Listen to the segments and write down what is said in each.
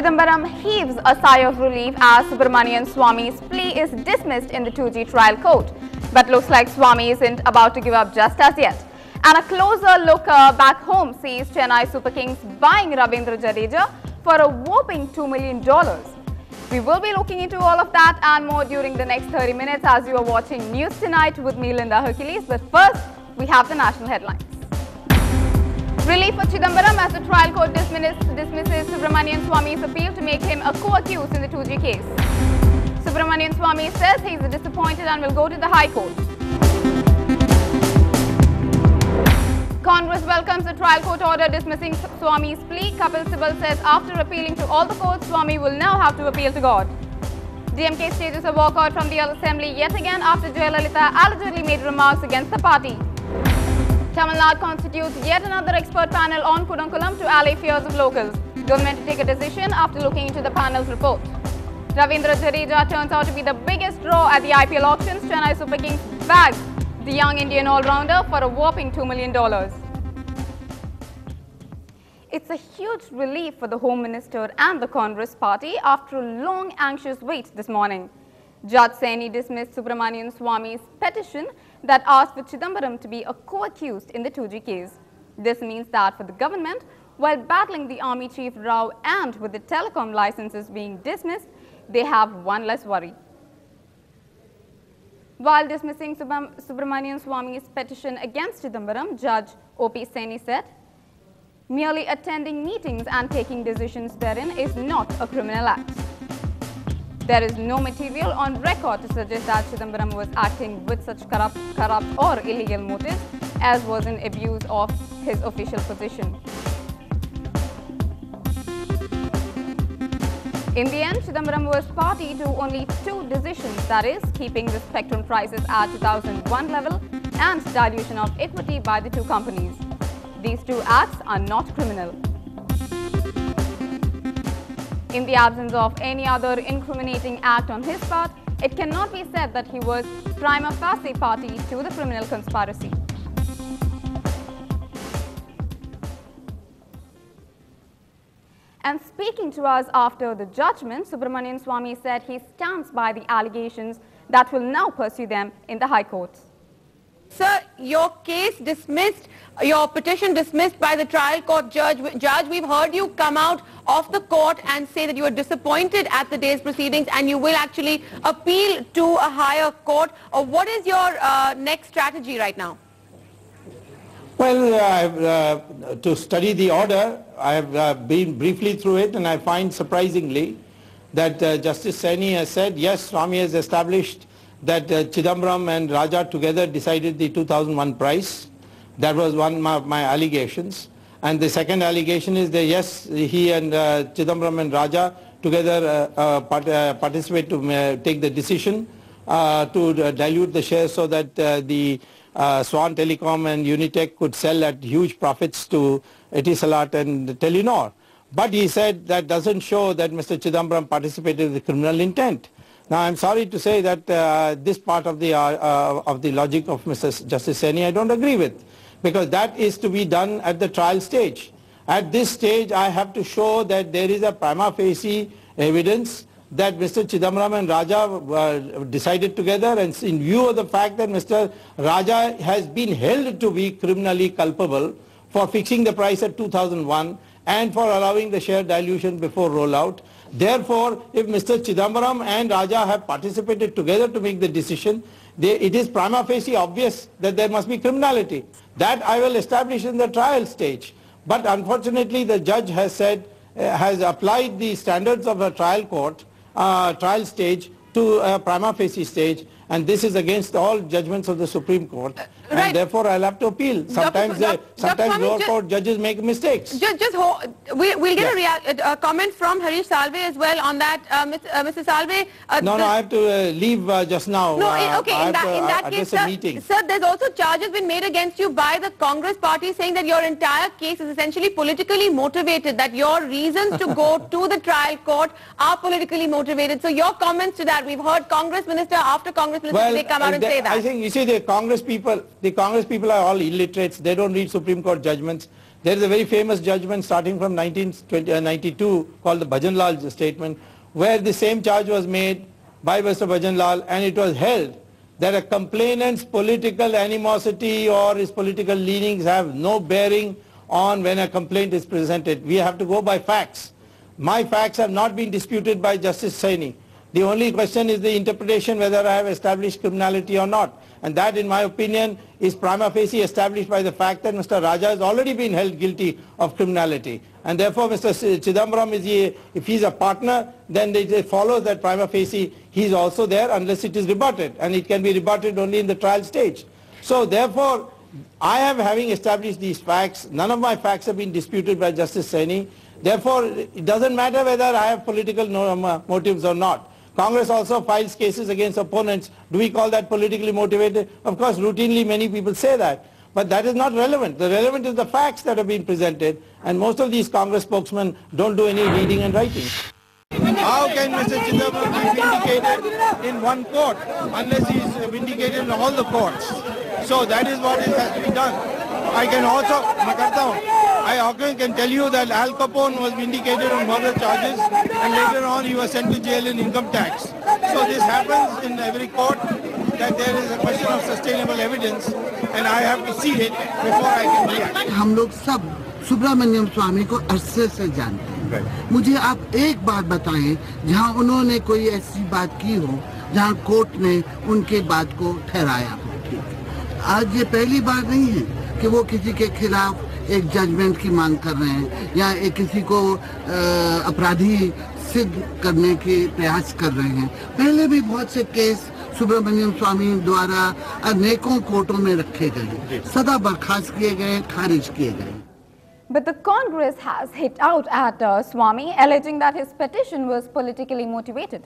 Chidambaram heaves a sigh of relief as Subramanian Swamy's plea is dismissed in the 2G trial court. But looks like Swamy isn't about to give up just as yet. And a closer look back home sees Chennai Super Kings buying Ravindra Jadeja for a whopping $2 million. We will be looking into all of that and more during the next 30 minutes as you are watching News Tonight with me, Linda Hercules. But first, we have the national headlines. Relief for Chidambaram as the trial court dismisses Subramanian Swamy's appeal to make him a co-accused in the 2G case. Subramanian Swamy says he is disappointed and will go to the High Court. Congress welcomes the trial court order dismissing Swamy's plea. Kapil Sibal says after appealing to all the courts, Swamy will now have to appeal to God. DMK stages a walkout from the assembly yet again after Jayalalitha allegedly made remarks against the party. Tamil Nadu constitutes yet another expert panel on Kudankulam to allay fears of locals. Government to take a decision after looking into the panel's report. Ravindra Jadeja turns out to be the biggest draw at the IPL auctions. Chennai Super Kings bags the young Indian all-rounder for a whopping $2 million. It's a huge relief for the Home Minister and the Congress party after a long anxious wait this morning. Judge Saini dismissed Subramanian Swamy's petition that asked for Chidambaram to be a co-accused in the 2G case. This means that for the government, while battling the Army Chief Rao and with the telecom licenses being dismissed, they have one less worry. While dismissing Subramanian Swamy's petition against Chidambaram, Judge O.P. Saini said, merely attending meetings and taking decisions therein is not a criminal act. There is no material on record to suggest that Chidambaram was acting with such corrupt or illegal motives as was an abuse of his official position. In the end, Chidambaram was party to only two decisions, that is, keeping the spectrum prices at 2001 level and dilution of equity by the two companies. These two acts are not criminal. In the absence of any other incriminating act on his part, it cannot be said that he was prima facie party to the criminal conspiracy. And speaking to us after the judgment, Subramanian Swamy said he stands by the allegations that will now pursue them in the High Court. Sir, your case dismissed, your petition dismissed by the trial court judge. We've heard you come out of the court and say that you are disappointed at the day's proceedings and you will actually appeal to a higher court. What is your next strategy right now? Well, to study the order, I have been briefly through it, and I find surprisingly that Justice Saini has said, yes, Swamy has established that Chidambaram and Raja together decided the 2001 price. That was one of my allegations. And the second allegation is that yes, he and Chidambaram and Raja together participate to take the decision to dilute the shares so that the Swan Telecom and Unitech could sell at huge profits to Etisalat and Telenor. But he said that doesn't show that Mr. Chidambaram participated with criminal intent. Now, I'm sorry to say that this part of the logic of Mr. Justice Saini I don't agree with, because that is to be done at the trial stage. At this stage, I have to show that there is a prima facie evidence that Mr. Chidambaram and Raja decided together, and in view of the fact that Mr. Raja has been held to be criminally culpable for fixing the price at 2001 and for allowing the share dilution before rollout. Therefore, if Mr. Chidambaram and Raja have participated together to make the decision, it is prima facie obvious that there must be criminality. That I will establish in the trial stage. But unfortunately, the judge has said, has applied the standards of a trial court, trial stage to a prima facie stage, and this is against all judgments of the Supreme Court. And therefore, I'll have to appeal. Sometimes lower court judges make mistakes. We'll get a comment from Harish Salve as well on that. Mr. Salve. No, I have to leave just now. No, okay, in that case, sir, there's also charges been made against you by the Congress party saying that your entire case is essentially politically motivated, that your reasons to go to the trial court are politically motivated. So your comments to that, we've heard Congress Minister after Congress Minister they come out and say that. I think, you see, the Congress people are all illiterates. They don't read Supreme Court judgments. There is a very famous judgment starting from 1992 called the Bhajanlal statement, where the same charge was made by Mr. Bhajanlal, and it was held that a complainant's political animosity or his political leanings have no bearing on when a complaint is presented. We have to go by facts. My facts have not been disputed by Justice Saini. The only question is the interpretation whether I have established criminality or not. And that, in my opinion, is prima facie established by the fact that Mr. Raja has already been held guilty of criminality. And therefore, Mr. Chidambaram, if he is a partner, then it follows that prima facie he is also there unless it is rebutted. And it can be rebutted only in the trial stage. So therefore, having established these facts, none of my facts have been disputed by Justice Saini. Therefore, it doesn't matter whether I have political motives or not. Congress also files cases against opponents. Do we call that politically motivated? Of course, routinely many people say that. But that is not relevant. The relevant is the facts that have been presented. And most of these Congress spokesmen don't do any reading and writing. How can Mr. Chidambaram be vindicated in one court unless he is vindicated in all the courts? So that is what has to be done. I can also, can tell you that Al Capone was vindicated on murder charges and later on he was sent to jail in income tax. So this happens in every court, that there is a question of sustainable evidence and I have to see it before I can react. हम लोग सब सुब्रमण्यम स्वामी को अरसे से जानते हैं। मुझे आप एक बात बताएं जहां उन्होंने कोई ऐसी बात की हो जहां कोर्ट ने उनके बात को ठहराया हो। आज ये पहली बार नहीं है कि वो किसी के खिलाफ एक जजमेंट की मांग कर रहे हैं या एक किसी को अपराधी सिद्ध करने के प्रयास कर रहे हैं। पहले भी बहुत से केस सुब्रमण्यम स्वामी द्वारा अनेकों कोर्टों में रखे गए, सदा बर्खास्त किए गए, खारिज किए गए। But the Congress has hit out at Swamy, alleging that his petition was politically motivated,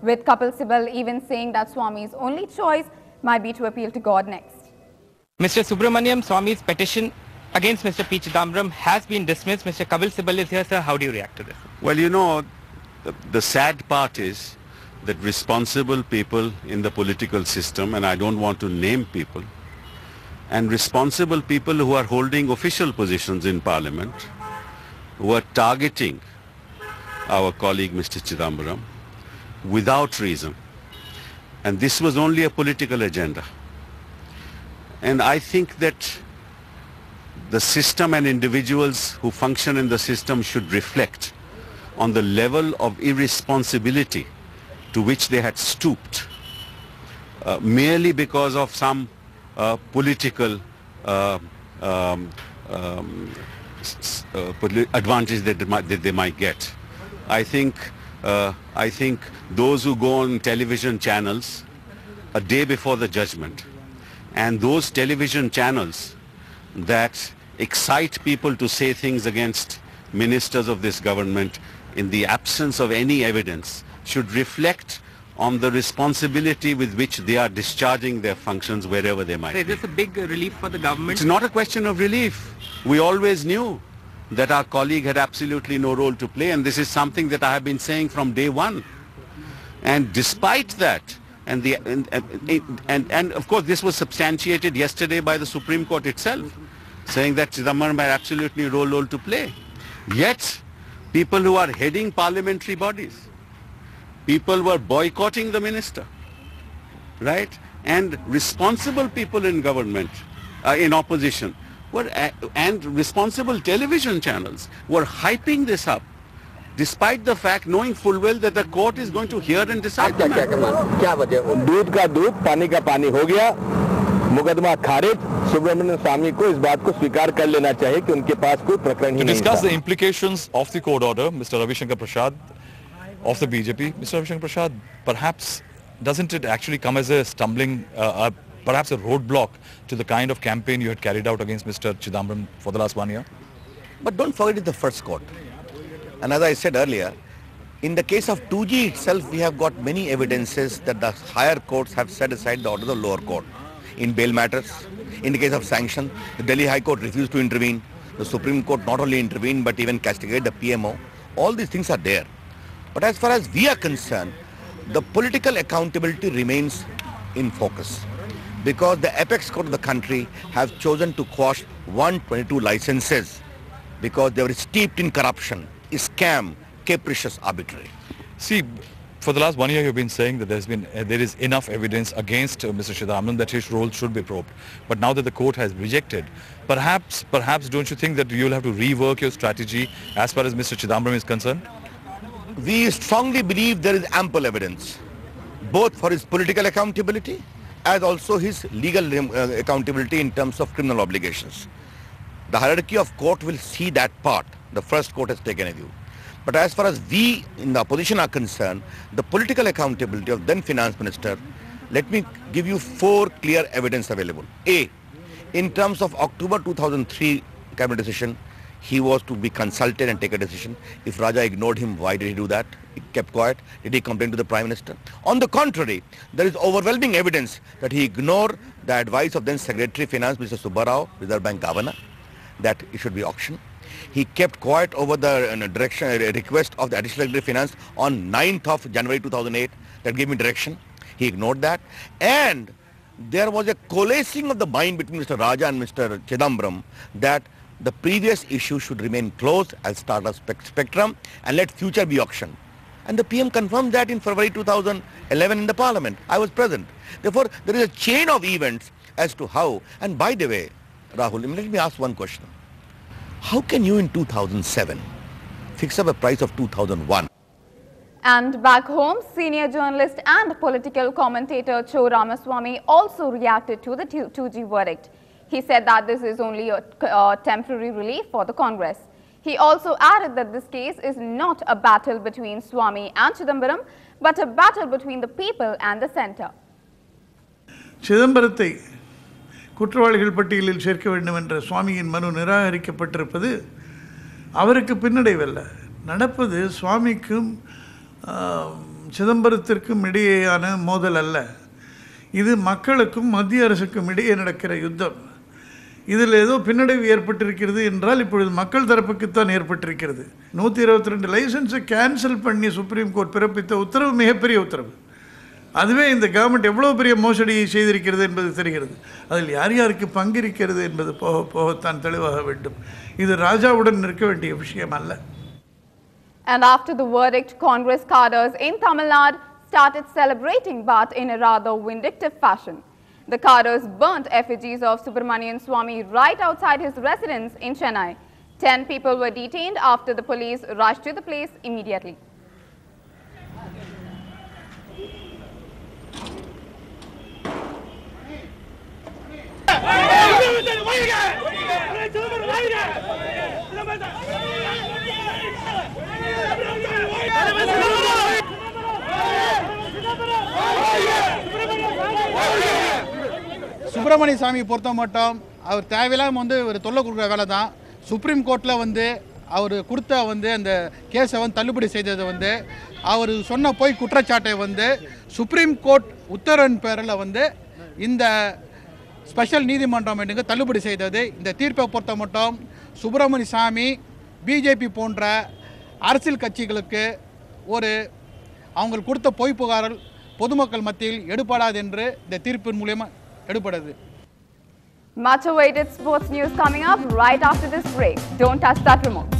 with Kapil Sibal even saying that Swamy's only choice might be to appeal to God next. Mr. Subramaniam Swamy's petition against Mr. P. Chidambaram has been dismissed. Mr. Kapil Sibal is here, sir. How do you react to this? Well, you know, the sad part is that responsible people in the political system, and I don't want to name people, and responsible people who are holding official positions in Parliament, who are targeting our colleague Mr. Chidambaram without reason. And this was only a political agenda. And I think that the system and individuals who function in the system should reflect on the level of irresponsibility to which they had stooped merely because of some political advantage that they might get. I think those who go on television channels a day before the judgment, and those television channels that excite people to say things against ministers of this government in the absence of any evidence should reflect on the responsibility with which they are discharging their functions wherever they might be. Is this a big relief for the government? It's not a question of relief. We always knew that our colleague had absolutely no role to play, and this is something that I have been saying from day one. And despite that, and of course this was substantiated yesterday by the Supreme Court itself, saying that Chidambaram had absolutely no role to play. Yet, people who are heading parliamentary bodies, people were boycotting the minister, right? And responsible people in government, in opposition, and responsible television channels were hyping this up, despite the fact, knowing full well that the court is going to hear and decide the matter. क्या वजह? दूध का दूध, पानी का पानी हो गया, मुकदमा खारिज। सुब्रमण्यम स्वामी को इस बात को स्वीकार कर लेना चाहिए कि उनके पास कोई प्रकरण ही नहीं था। To discuss the implications of the court order, Mr. Ravi Shankar Prasad of the BJP, Mr. Ravi Shankar Prasad, perhaps doesn't it actually come as a stumbling, perhaps a roadblock to the kind of campaign you had carried out against Mr. Chidambaram for the last 1 year? But don't forget it's the first court. And as I said earlier, in the case of 2G itself, we have got many evidences that the higher courts have set aside the order of the lower court. In bail matters, in the case of sanction, the Delhi High Court refused to intervene. The Supreme Court not only intervened but even castigated the PMO. All these things are there. But as far as we are concerned, the political accountability remains in focus, because the apex court of the country have chosen to quash 122 licenses because they were steeped in corruption, scam, capricious, arbitrary. See, for the last 1 year, you've been saying that there is enough evidence against Mr. Chidambaram that his role should be probed. But now that the court has rejected, perhaps don't you think that you'll have to rework your strategy as far as Mr. Chidambaram is concerned? We strongly believe there is ample evidence, both for his political accountability as also his legal accountability in terms of criminal obligations. The hierarchy of court will see that part. The first court has taken a view. But as far as we in the opposition are concerned, the political accountability of then Finance Minister, let me give you 4 clear evidence available. A, in terms of October 2003 cabinet decision, he was to be consulted and take a decision. If Raja ignored him, why did he do that? He kept quiet. Did he complain to the Prime Minister? On the contrary, there is overwhelming evidence that he ignored the advice of then Secretary Finance, Mr. Subbarao, Reserve Bank Governor, that it should be auctioned. He kept quiet over the request of the Additional Secretary Finance on 9th of January 2008 that gave me direction. He ignored that. And there was a coalescing of the mind between Mr. Raja and Mr. Chidambaram that the previous issue should remain closed as startup spectrum and let future be auctioned. And the PM confirmed that in February 2011 in the Parliament. I was present. Therefore, there is a chain of events as to how. And by the way, Rahul, let me ask one question. How can you in 2007 fix up a price of 2001? And back home, senior journalist and political commentator Cho Ramaswamy also reacted to the 2G verdict. He said that this is only a temporary relief for the Congress. He also added that this case is not a battle between Swamy and Chidambaram, but a battle between the people and the centre. சிதம்பரத்தை குற்றவாளிகள் பட்டியலில் சேர்க்க வேண்டும் என்ற சுவாமியின் மனு நிராகரிக்கப்பட்டிருப்பது அவருக்கு பின்னடைவல்ல. நடப்பது சுவாமிக்கும் சிதம்பரத்திற்கும் இடையேயான மோதல் அல்ல. இது மக்களுக்கும் மத்திய அரசுக்கும் இடையே நடக்கிற யுத்தம். இதில் ஏதோ பின்னடைவு ஏற்பட்டிருக்கிறது என்றால் இப்பொழுது மக்கள் தரப்புக்குத்தான் ஏற்பட்டிருக்கிறது. 122 லைசன்ஸை கேன்சல் பண்ணி சுப்ரீம் கோர்ட் பிறப்பித்த உத்தரவு மிகப்பெரிய உத்தரவு. அதுவே இந்த கவர்மெண்ட் எவ்வளோ பெரிய மோசடியை செய்திருக்கிறது என்பது தெரிகிறது. அதில் யார் யாருக்கு பங்கு இருக்கிறது என்பது போகத்தான் தெளிவாக வேண்டும். இது ராஜாவுடன் நிற்க வேண்டிய விஷயம் அல்ல. And after the verdict, Congress cadres in Tamil Nadu started celebrating, but in a rather vindictive fashion. The cadres burnt effigies of Subramanian Swamy right outside his residence in Chennai. 10 people were detained after the police rushed to the place immediately. Subramaniya சாமி பொறுத்த மட்டும் அவர் தேவையில்லாம ஒரு தொல்லை கொடுக்குற வேலை தான். Supreme கோர்ட்டில் அவர் கொடுத்த அந்த கேஸை தள்ளுபடி செய்தது அவர் சொன்ன போய் குற்றச்சாட்டை சுப்ரீம் கோர்ட் உத்தரவின் பேரில் இந்த ஸ்பெஷல் நீதிமன்றம் தள்ளுபடி செய்தது. இந்த தீர்ப்பை பொறுத்த மட்டும் சுப்பிரமணிய சாமி பிஜேபி போன்ற அரசியல் கட்சிகளுக்கு அவங்க கொடுத்த பொய் புகார்கள் பொதுமக்கள் மத்தியில் எடுபடாது என்று இந்த தீர்ப்பின் மூலமா எடுபடுது. Much awaited sports news coming up right after this break. Don't touch that remote.